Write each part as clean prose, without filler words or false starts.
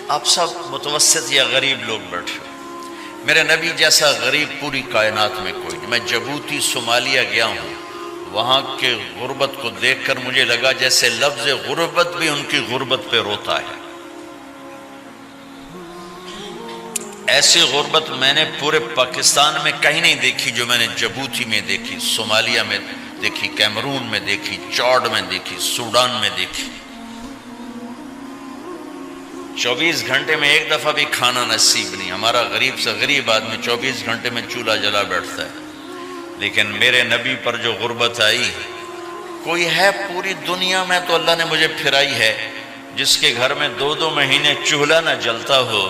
آپ سب متوسط یا غریب لوگ بیٹھے ہو، میرے نبی جیسا غریب پوری کائنات میں کوئی نہیں۔ میں جبوتی صومالیہ گیا ہوں، وہاں کے غربت کو دیکھ کر مجھے لگا جیسے لفظ غربت بھی ان کی غربت پہ روتا ہے۔ ایسی غربت میں نے پورے پاکستان میں کہیں نہیں دیکھی جو میں نے جبوتی میں دیکھی، صومالیہ میں دیکھی، کیمرون میں دیکھی، چاڈ میں دیکھی، سوڈان میں دیکھی۔ 24 گھنٹے میں ایک دفعہ بھی کھانا نصیب نہیں۔ ہمارا غریب سے غریب آدمی 24 گھنٹے میں چولہا جلا بیٹھتا ہے، لیکن میرے نبی پر جو غربت آئی، کوئی ہے پوری دنیا میں تو اللہ نے مجھے پھرائی ہے جس کے گھر میں 2 مہینے چولہا نہ جلتا ہو۔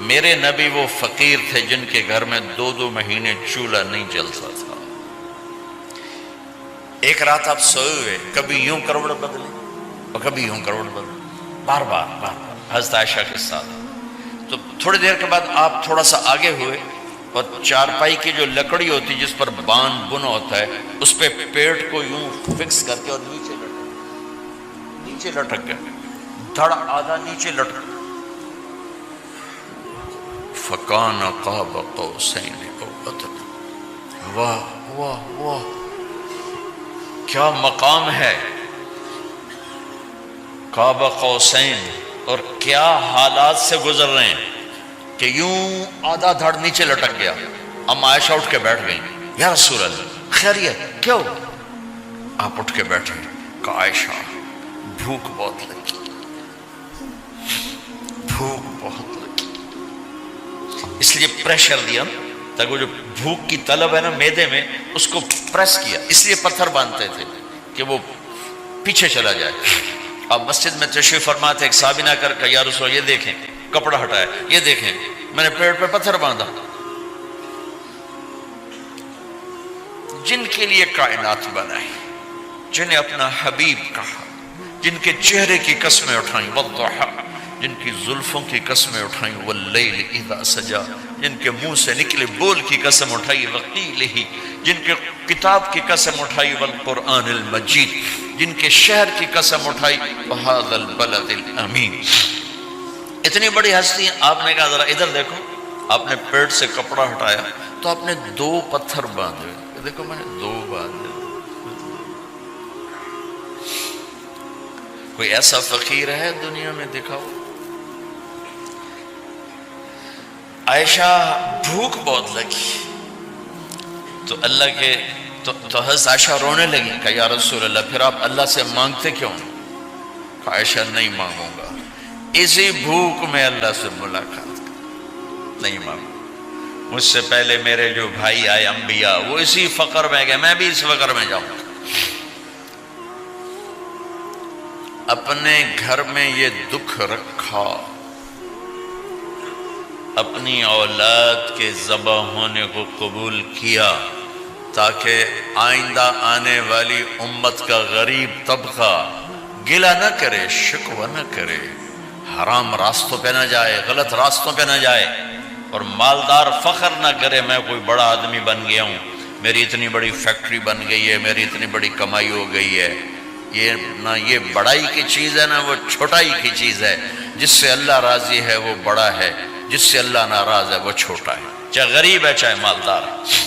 میرے نبی وہ فقیر تھے جن کے گھر میں 2 مہینے چولہا نہیں جلتا تھا۔ ایک رات آپ سوئے ہوئے، کبھی یوں کروڑ بدلے اور کبھی یوں کروڑ بدلے، بار بار حضرت عائشہ کے ساتھ۔ تو تھوڑی دیر کے بعد آپ تھوڑا سا آگے ہوئے اور چارپائی کی جو لکڑی ہوتی جس پر باندھ بنا ہوتا ہے، اس پہ پیٹ کو یوں فکس کر کے اور نیچے لٹک گئے، دھڑ آدھا نیچے لٹک۔ فَكَانَ قَابَ قَوْسَيْنِ أَوْ أَدْنَىٰ۔ واہ واہ واہ، کیا مقام ہے قاب قوسین، اور کیا حالات سے گزر رہے ہیں کہ یوں آدھا دھڑ نیچے لٹک گیا۔ ام عائشہ اٹھ کے بیٹھ گئیں، یا رسول اللہ خیریت کیوں؟ آپ اٹھ کے بیٹھے، کہا عائشہ بھوک بہت لگی، بھوک بہت لگی، اس لیے پریشر دیا تاکہ وہ جو بھوک کی طلب ہے نا میدے میں، اس کو پریس کیا، اس لیے پتھر باندھتے تھے کہ وہ پیچھے چلا جائے۔ اب مسجد میں تشریف فرما تھے، ایک صحابی نہ کر کہ یا رسول اللہ یہ دیکھیں کپڑا ہٹایا، یہ دیکھیں میں نے پیٹ پہ پتھر باندھا۔ جن کے لیے کائنات بنائی، جنہیں اپنا حبیب کہا، جن کے چہرے کی قسمیں اٹھائیں، والضحیٰ، جن کی زلفوں کی قسمیں اٹھائیں، واللیل اذا سجا، جن کے منہ سے نکلے بول کی قسم اٹھائی، وقیلہ، جن کے کتاب کی قسم اٹھائی، والقرآن المجید، جن کے شہر کی قسم اٹھائی، وہذا البلد الامین۔ اتنی بڑی ہستی، آپ نے کہا ذرا ادھر دیکھو، آپ نے پیٹ سے کپڑا ہٹایا تو آپ نے 2 پتھر باندھے، دیکھو میں نے 2 باندھے۔ کوئی ایسا فقیر ہے دنیا میں دکھاؤ؟ عائشہ بھوک بہت لگی تو اللہ کے تو حضرت عائشہ رونے لگی، کہا یا رسول اللہ پھر آپ اللہ سے مانگتے کیوں؟ کہا عائشہ نہیں مانگوں گا، اسی بھوک میں اللہ سے ملاقات نہیں مانگوں۔ مجھ سے پہلے میرے جو بھائی آئے انبیاء، وہ اسی فقر میں گئے، میں بھی اس فقر میں جاؤں گا۔ اپنے گھر میں یہ دکھ رکھا، اپنی اولاد کے ذبح ہونے کو قبول کیا تاکہ آئندہ آنے والی امت کا غریب طبقہ گلہ نہ کرے، شکوہ نہ کرے، حرام راستوں پہ نہ جائے، غلط راستوں پہ نہ جائے، اور مالدار فخر نہ کرے میں کوئی بڑا آدمی بن گیا ہوں، میری اتنی بڑی فیکٹری بن گئی ہے، میری اتنی بڑی کمائی ہو گئی ہے۔ یہ نہ یہ بڑائی کی چیز ہے، نہ وہ چھوٹائی کی چیز ہے۔ جس سے اللہ راضی ہے وہ بڑا ہے، جس سے اللہ ناراض ہے وہ چھوٹا ہے، چاہے غریب ہے چاہے مالدار ہے۔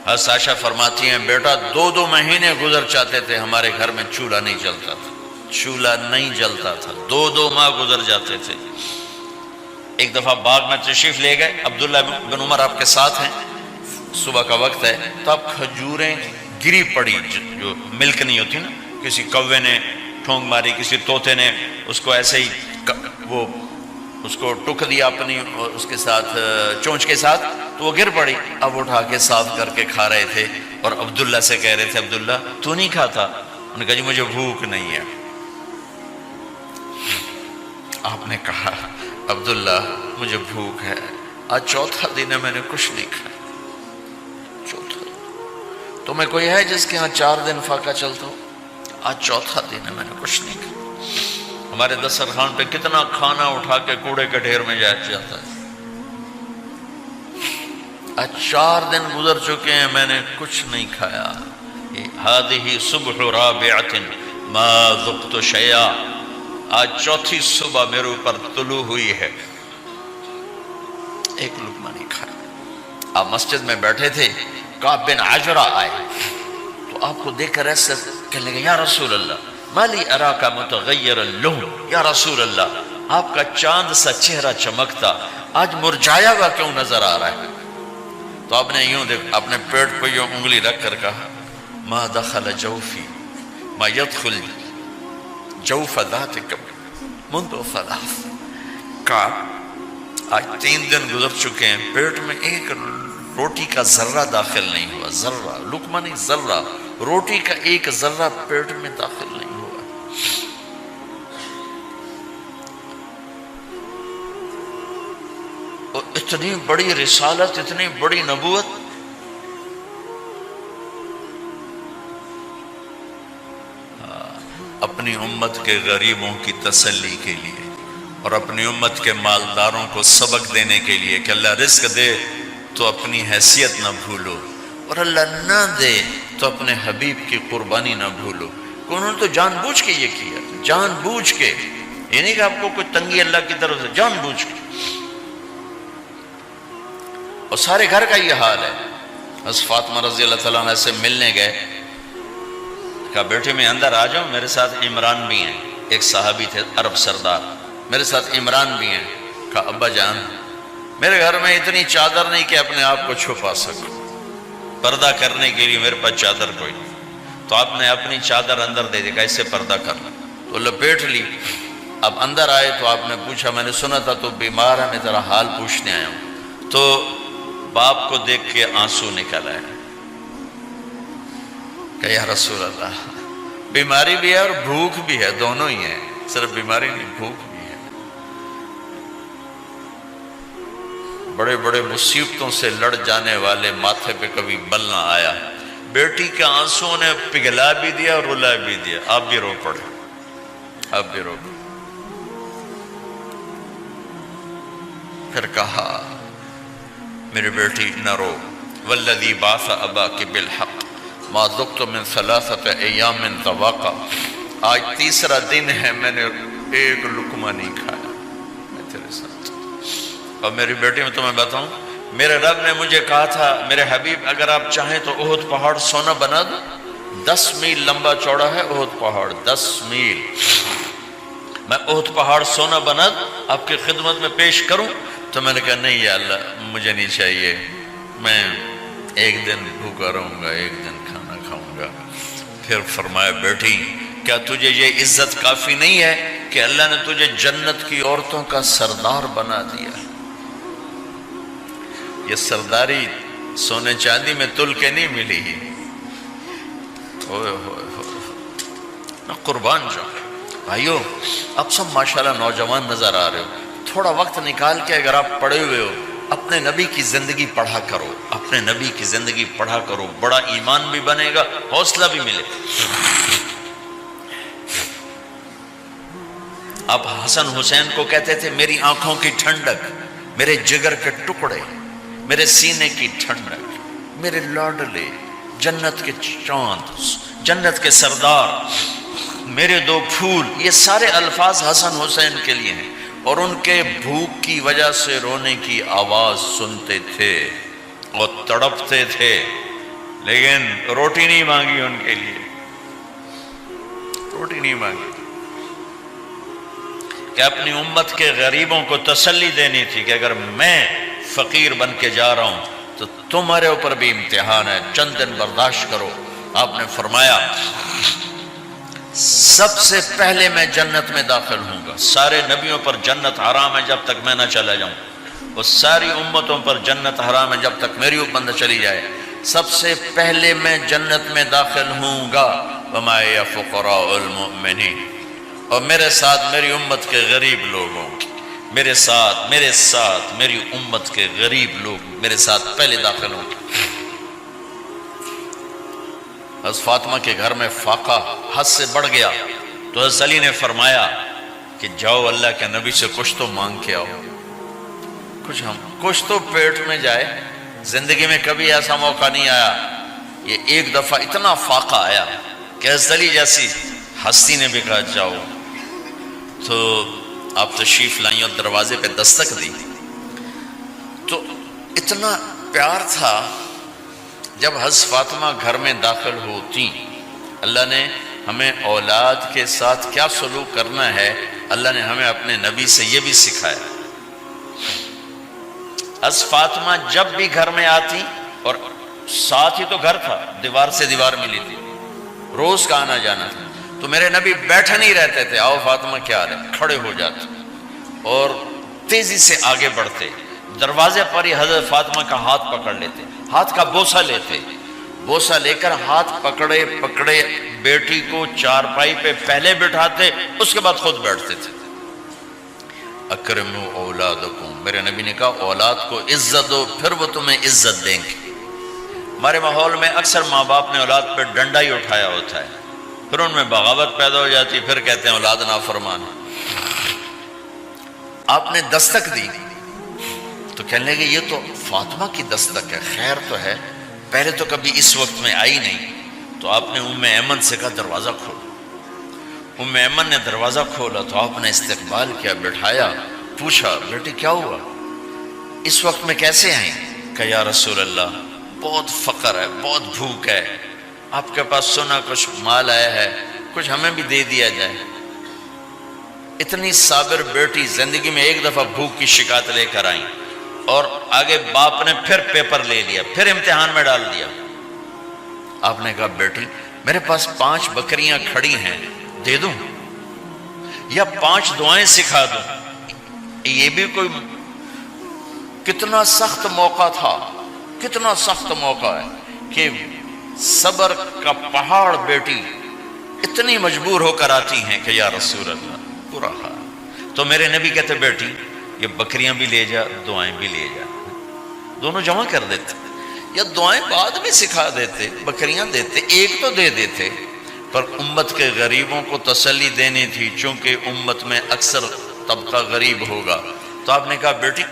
حضرت عائشہ فرماتی ہیں بیٹا 2 مہینے گزر جاتے تھے، ہمارے گھر میں چولہا نہیں جلتا تھا، چولہا نہیں جلتا تھا، 2 ماہ گزر جاتے تھے۔ ایک دفعہ باغ میں تشریف لے گئے، عبداللہ بن عمر آپ کے ساتھ ہیں، صبح کا وقت ہے تو اب کھجوریں گری پڑی، جو ملک نہیں ہوتی نا، کسی کوے نے ٹھونگ ماری، کسی طوطے نے اس کو ایسے ہی وہ اس کو ٹک دیا اپنی اس کے ساتھ چونچ کے ساتھ، تو وہ گر پڑی۔ اب اٹھا کے صاف کر کے کھا رہے تھے اور عبداللہ سے کہہ رہے تھے عبداللہ تو نہیں کھاتا؟ انہوں نے کہا جی مجھے بھوک نہیں ہے۔ آپ نے کہا عبداللہ مجھے بھوک ہے، آج 4تھا دن ہے میں نے کچھ نہیں کھایا، 4تھا دن۔ تمہیں کوئی ہے جس کے ہاں 4 دن فاقہ چلتا ہو؟ آج 4تھا دن ہے میں نے کچھ نہیں کھایا۔ ہمارے دسترخوان پہ کتنا کھانا اٹھا کے کوڑے کے ڈھیر میں جاتا ہے، آج 4 دن گزر چکے ہیں میں نے کچھ نہیں کھایا۔ هذه صبح رابعة ما ذقت شيئا، آج چوتھی صبح میرے اوپر طلوع ہوئی ہے، ایک لقمہ نہیں کھایا۔ آپ مسجد میں بیٹھے تھے، کعب بن عجرہ آئے تو آپ کو دیکھ کر ایسے کہنے لگے یا رسول اللہ مالی اراکا متغیر اللون، یا رسول اللہ آپ کا چاند سا چہرہ چمکتا آج مرجھایا ہوا کیوں نظر آ رہا ہے؟ تو آپ نے یوں دیکھ اپنے پیٹ پہ یوں انگلی رکھ کر کہا ما دخل جوفی ما يدخل جوف ذاتک منذ ثلاث، کعب آج 3 دن گزر چکے ہیں، پیٹ میں ایک روٹی کا ذرہ داخل نہیں ہوا، ذرہ، لقمہ نہیں، ذرہ، روٹی کا ایک ذرہ پیٹ میں داخل نہیں ہوا۔ اور اتنی بڑی رسالت، اتنی بڑی نبوت، اپنی امت کے غریبوں کی تسلی کے لیے اور اپنی امت کے مالداروں کو سبق دینے کے لیے کہ اللہ رزق دے تو اپنی حیثیت نہ بھولو، اور اللہ نہ دے تو اپنے حبیب کی قربانی نہ بھولو۔ انہوں نے تو جان بوجھ کے یہ کیا، جان بوجھ کے، یہ نہیں کہ آپ کو کوئی تنگی اللہ کی طرف سے، جان بوجھ کے۔ اور سارے گھر کا یہ حال ہے۔ حضرت فاطمہ رضی اللہ تعالیٰ عنہ سے ملنے گئے، کہا بیٹے میں اندر آ جاؤں، میرے ساتھ عمران بھی ہیں، ایک صحابی تھے عرب سردار، میرے ساتھ عمران بھی ہیں۔ کہا ابا جان میرے گھر میں اتنی چادر نہیں کہ اپنے آپ کو چھپا سکوں، پردہ کرنے کے لیے میرے پاس چادر کوئی نہیں، تو آپ نے اپنی چادر اندر دے دی، کیسے پردہ کرنا، تو لپیٹ لی۔ اب اندر آئے تو آپ نے پوچھا میں نے سنا تھا تو بیمار ہے، میں تیرا حال پوچھنے آیا ہوں۔ تو باپ کو دیکھ کے آنسو نکل آئے کہ یا رسول اللہ بیماری بھی ہے اور بھوک بھی ہے، دونوں ہی ہیں، صرف بیماری نہیں بھوک بھی ہے۔ بڑے بڑے مصیبتوں سے لڑ جانے والے ماتھے پہ کبھی بل نہ آیا۔ بیٹی کے آنسوں نے پگھلا بھی دیا اور رلا بھی دیا، آپ بھی رو پڑے، آپ بھی رو پڑے۔ پھر کہا میری بیٹی نہ رو، والذی بعث اباک بالحق ما ذقت من 3 ایام طواقا، آج 3 دن ہے میں نے ایک لقمہ نہیں کھایا، میں تیرے ساتھ۔ اور میری بیٹی میں تمہیں بتاؤں، میرے رب نے مجھے کہا تھا میرے حبیب اگر آپ چاہیں تو احد پہاڑ سونا بنا دو، 10 میل لمبا چوڑا ہے احد پہاڑ، 10 میل، میں احد پہاڑ سونا بنا دوں آپ کی خدمت میں پیش کروں؟ تو میں نے کہا نہیں یا اللہ مجھے نہیں چاہیے، میں ایک دن بھوکا رہوں گا، ایک دن کھانا کھاؤں گا۔ پھر فرمایا بیٹی کیا تجھے یہ عزت کافی نہیں ہے کہ اللہ نے تجھے جنت کی عورتوں کا سردار بنا دیا؟ یہ سرداری سونے چاندی میں تل کے نہیں ملی، ہوئے ہوئے میں قربان جاؤں۔ بھائیو اب سب ماشاءاللہ نوجوان نظر آ رہے ہو، تھوڑا وقت نکال کے اگر آپ پڑھے ہوئے ہو اپنے نبی کی زندگی پڑھا کرو، اپنے نبی کی زندگی پڑھا کرو، بڑا ایمان بھی بنے گا، حوصلہ بھی ملے۔ آپ حسن حسین کو کہتے تھے میری آنکھوں کی ٹھنڈک، میرے جگر کے ٹکڑے، میرے سینے کی ٹھنڈک، میرے لاڈلے، جنت کے چاند، جنت کے سردار، میرے 2 پھول، یہ سارے الفاظ حسن حسین کے لیے ہیں۔ اور ان کے بھوک کی وجہ سے رونے کی آواز سنتے تھے اور تڑپتے تھے، لیکن روٹی نہیں مانگی ان کے لیے، روٹی نہیں مانگی، کہ اپنی امت کے غریبوں کو تسلی دینی تھی کہ اگر میں فقیر بن کے جا رہا ہوں تو تمہارے اوپر بھی امتحان ہے، چند دن برداشت کرو۔ آپ نے فرمایا سب سے پہلے میں جنت میں داخل ہوں گا، سارے نبیوں پر جنت حرام ہے جب تک میں نہ چلا جاؤں، اور ساری امتوں پر جنت حرام ہے جب تک میری امت نہ چلی جائے، سب سے پہلے میں جنت میں داخل ہوں گا۔ وما یا فقراء المؤمنین، اور میرے ساتھ میری امت کے غریب لوگوں، میرے ساتھ میری امت کے غریب لوگ میرے ساتھ پہلے داخل ہوں گے۔ حضرت فاطمہ کے گھر میں فاقہ حد سے بڑھ گیا تو حضرت علی نے فرمایا کہ جاؤ اللہ کے نبی سے کچھ تو مانگ کے آؤ، کچھ تو پیٹ میں جائے۔ زندگی میں کبھی ایسا موقع نہیں آیا، یہ ایک دفعہ اتنا فاقہ آیا کہ حضرت علی جیسی ہستی نے بھی کہا جاؤ۔ تو آپ تشریف لائیں اور دروازے پہ دستک دی تو اتنا پیار تھا. جب حضرت فاطمہ گھر میں داخل ہوتی، اللہ نے ہمیں اولاد کے ساتھ کیا سلوک کرنا ہے اللہ نے ہمیں اپنے نبی سے یہ بھی سکھایا. حضرت فاطمہ جب بھی گھر میں آتی، اور ساتھ ہی تو گھر تھا، دیوار سے دیوار ملی تھی، روز کا آنا جانا تھا، تو میرے نبی بیٹھے نہیں رہتے تھے، آؤ فاطمہ کیا حال ہے، کھڑے ہو جاتے اور تیزی سے آگے بڑھتے. دروازے پر ہی حضرت فاطمہ کا ہاتھ پکڑ لیتے، ہاتھ کا بوسہ لیتے، بوسہ لے کر ہاتھ پکڑے پکڑے بیٹی کو چارپائی پہ پہلے بٹھاتے، اس کے بعد خود بیٹھتے تھے. اکرموا اولادکم، میرے نبی نے کہا اولاد کو عزت دو، پھر وہ تمہیں عزت دیں گے. ہمارے ماحول میں اکثر ماں باپ نے اولاد پہ ڈنڈا ہی اٹھایا ہوتا ہے، پھر ان میں بغاوت پیدا ہو جاتی، پھر کہتے ہیں اولاد نافرمان. آپ نے دستک دی تو کہنے لگے یہ تو فاطمہ کی دستک ہے، خیر تو ہے، پہلے تو کبھی اس وقت میں آئی نہیں. تو آپ نے ام ایمن سے کہا دروازہ کھولو. ام ایمن نے دروازہ کھولا تو آپ نے استقبال کیا، بٹھایا، پوچھا بیٹی کیا ہوا، اس وقت میں کیسے آئیں؟ کہ یا رسول اللہ بہت فقر ہے، بہت بھوک ہے، آپ کے پاس سنا کچھ مال آیا ہے، کچھ ہمیں بھی دے دیا جائے. اتنی صابر بیٹی زندگی میں ایک دفعہ بھوک کی شکایت لے کر آئیں، اور آگے باپ نے پھر پیپر لے لیا، پھر امتحان میں ڈال دیا. آپ نے کہا بیٹی میرے پاس 5 بکریاں کھڑی ہیں، دے دوں یا 5 دعائیں سکھا دوں؟ یہ بھی کوئی کتنا سخت موقع تھا، کتنا سخت موقع ہے کہ صبر کا پہاڑ بیٹی اتنی مجبور ہو کر آتی ہیں کہ یا رسول اللہ برا حال. تو میرے نبی کہتے بیٹی یہ بکریاں بھی لے جا، دعائیں بھی لے جا، دونوں جمع کر دیتے، یا دعائیں بعد میں سکھا دیتے، بکریاں دیتے، ایک تو دے دیتے. پر امت کے غریبوں کو تسلی دینی تھی، چونکہ امت میں اکثر طبقہ غریب ہوگا. تو آپ نے کہا بیٹی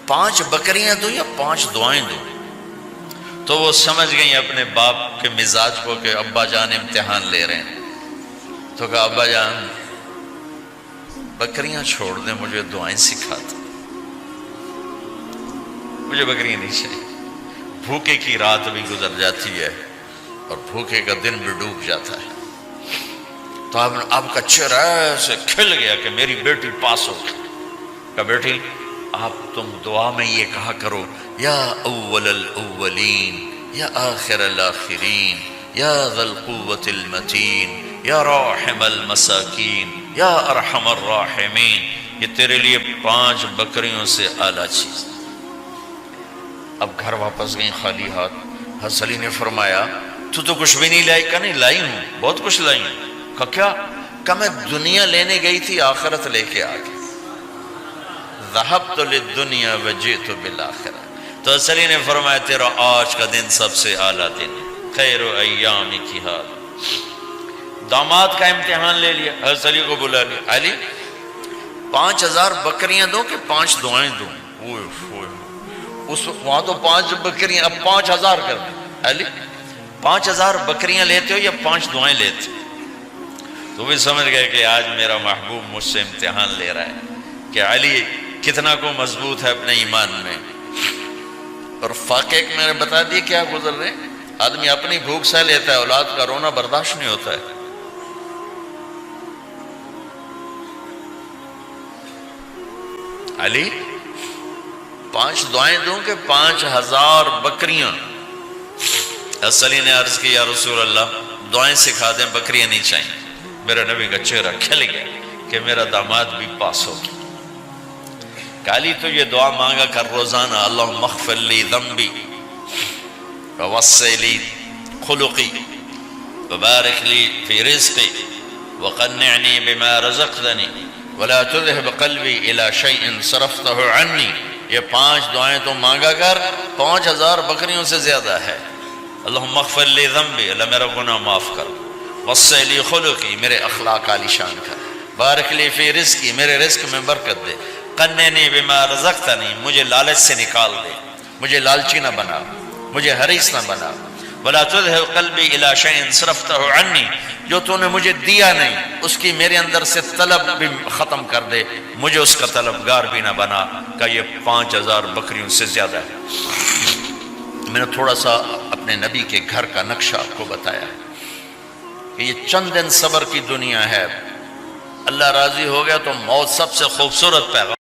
5 بکریاں دوں یا 5 دعائیں دوں؟ تو وہ سمجھ گئی اپنے باپ کے مزاج کو کہ ابا جان امتحان لے رہے ہیں. تو کہا ابا جان بکریاں چھوڑ دیں، مجھے دعائیں سکھا دیں، مجھے بکریاں نہیں چاہیے. بھوکے کی رات بھی گزر جاتی ہے اور بھوکے کا دن بھی ڈوب جاتا ہے. تو آپ کا چہرہ ایسے کھل گیا کہ میری بیٹی پاس ہو گئی. کہا بیٹی آپ تم دعا میں یہ کہا کرو یا اول الاولین یا آخر الاخرین یا ذا القوة المتین یا راحم المساکین یا ارحم الراحمین. یہ تیرے لیے 5 بکریوں سے اعلیٰ چیز. اب گھر واپس گئیں خالی ہاتھ. حضرت علی نے فرمایا تو کچھ بھی نہیں لائی؟ کہا نہیں لائی ہوں، بہت کچھ لائی ہوں. کہا کیا؟ کہا میں دنیا لینے گئی تھی، آخرت لے کے آ گئی. ذهبت للدنیا وجئت بالآخرہ. تو حضرت علی نے فرمایا تیرا آج کا دن سب سے اعلیٰ دن، خیر ایام کی حال. داماد کا امتحان لے لیا، حضرت علی کو بلا لیا. علی 5000 بکریاں دوں کہ 5 دعائیں دوں؟ اس وہاں تو 5 بکریاں، اب 5000 کر دیں. علی 5000 بکریاں لیتے ہو یا 5 دعائیں لیتے ہو؟ تو بھی سمجھ گئے کہ آج میرا محبوب مجھ سے امتحان لے رہا ہے کہ علی کتنا کو مضبوط ہے اپنے ایمان میں. اور فاقے میں نے بتا دیے کیا گزر رہے. آدمی اپنی بھوک سہ لیتا ہے، اولاد کا رونا برداشت نہیں ہوتا ہے. علی 5 دعائیں دوں کہ 5000 بکریاں؟ حضرت علی نے عرض کی یا رسول اللہ دعائیں سکھا دیں، بکریاں نہیں چاہیے. میرا نبی کا چہرہ کھل گیا کہ میرا داماد بھی پاس ہو گیا. علی تو یہ دعا مانگا کر روزانہ، اللہم اغفر لی ذنبی ووسع لی خلقی وبارک لی فی رزقی وقنعنی بما رزقتنی ولا تذهب قلبی الی شیء صرفته عنی. یہ 5 دعائیں تو مانگا کر، 5000 بکریوں سے زیادہ ہے. اللہم اغفر لی ذنبی، اللہ میرا گناہ معاف کر. وسع لی خلقی، میرے اخلاق عالی شان کر. بارک لی فی رزقی، میرے رزق میں برکت دے. قنعنی بما رزقتنی، مجھے لالچ سے نکال دے، مجھے لالچی نہ بنا، مجھے حریص نہ بنا. ولا تذهب قلبی الی شیء صرفته عنی، جو تو نے مجھے دیا نہیں اس کی میرے اندر سے طلب بھی ختم کر دے، مجھے اس کا طلبگار بھی نہ بنا کہ یہ 5000 بکریوں سے زیادہ ہے۔ میں نے تھوڑا سا اپنے نبی کے گھر کا نقشہ آپ کو بتایا کہ یہ چند دن صبر کی دنیا ہے، اللہ راضی ہو گیا تو موت سب سے خوبصورت پیغام